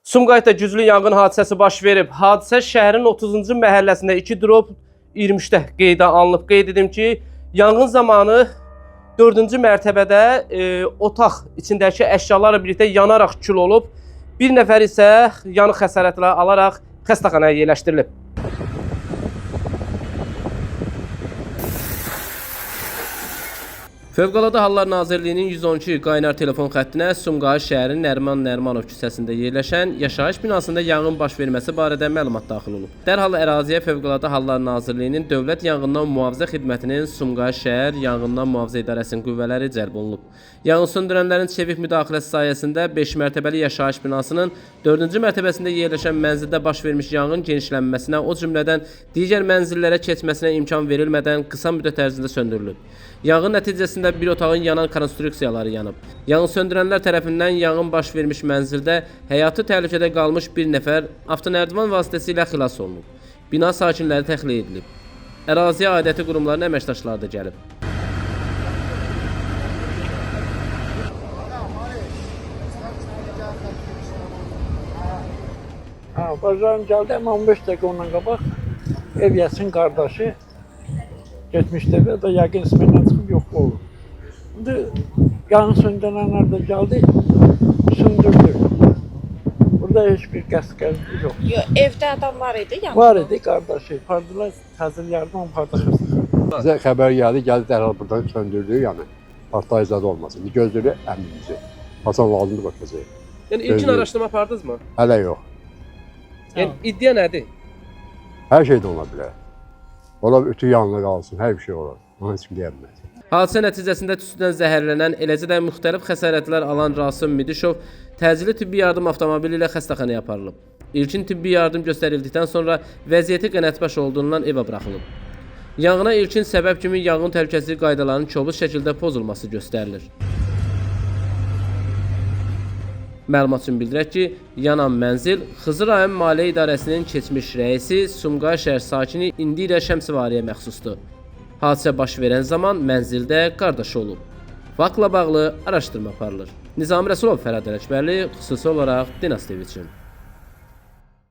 Sumqayıtda güclü yanğın hadisəsi baş verib. Hadisə şəhərin 30-cu məhəlləsində 2/23-də qeydə alınıb. Qeyd edim ki, yanğın zamanı 4-cü mərtəbədə otaq içindəki əşyalarla birlikdə yanaraq kül olub. Bir nəfər isə yanıq xəsarətləri alaraq xəstəxanaya yerləşdirilib. Fövqəladə Hallar Nazirliyinin 112 qaynar telefon xəttinə Sumqayıt şəhərinin Nəriman Nərimanov küçəsində yerləşən yaşayış binasında yanğın baş verməsi barədə məlumat daxil olub. Dərhal əraziyə Fövqəladə Hallar Nazirliyinin Dövlət Yanğından Mühafizə Xidmətinin Sumqayıt şəhər Yanğından Mühafizə İdarəsinin qüvvələri cəlb olunub. Yanğın söndürənlərin çevik müdaxiləsi sayəsində 5 mərtəbəli yaşayış binasının 4-cü mərtəbəsində yerləşən mənzildə baş vermiş yanğın genişlənməsinə, o cümlədən digər mənzillərə keçməsinə imkan verilmədən qısa müddət ərzində söndürülüb. Yanğın nəticəsində bir otağın yanan konstruksiyaları yanıb. Yanğın söndürənlər tərəfindən yanğın baş vermiş mənzildə həyatı təhlükədə qalmış bir nəfər avtonərdivan vasitəsilə xilas olunub. Bina sakinləri təxliyə edilib. Əraziyə aidiyyəti qurumların əməkdaşları da gəlib. Bacarım gəldi, amma 15 dəqiqə ondan qabaq Evyəsin qardaşı getmişdi və da yəqin ismindən çıxıb yox oldu. İndi yanğın söndürənlər də gəldi, söndürdü. Burada heç bir qəsd yox. Yox, evdə adam var idi, yanında. Var idi qardaşı, pardılar, təcil yardım parda xəstə. Bizə xəbər gəldi dərhal buradan söndürdü, yəni partlayıcı zad olmasın. İndi gözləyir əmrimizi. Hasan lazımdır bakacaq. Yəni ilkin araşdırma apardınız mı? Hələ yox. Yəni iddia nədir? Hər şey də ola bilər. Ola ütü yanına qalsın, hər bir şey olar. Onu heç kim deyəməz. Hadisə nəticəsində tüstüdən zəhərlənən, eləcə də müxtəlif xəsarətlər alan Rasim Midişov təcili tibbi yardım avtomobili ilə xəstəxanaya aparılıb. İlkin tibbi yardım göstərildikdən sonra vəziyyəti qənaətbəxş olduğundan evə buraxılıb. Yanğına ilkin səbəb kimi yanğın təhlükəsizlik qaydalarının kobud şəkildə pozulması göstərilir. Məlumat üçün bildirək ki, yanan mənzil Xızı rayon Maliyyə İdarəsinin keçmiş rəisi Sumqayıt şəhər sakini İndilə Şəmsivariyə məxsusdur. Hadisə baş verən zaman mənzildə qardaşı olub. Faktla bağlı araşdırma aparılır. Nizami Rəsulov, Fərhad Ələkbərli, xüsusi olaraq Dinas TV üçün.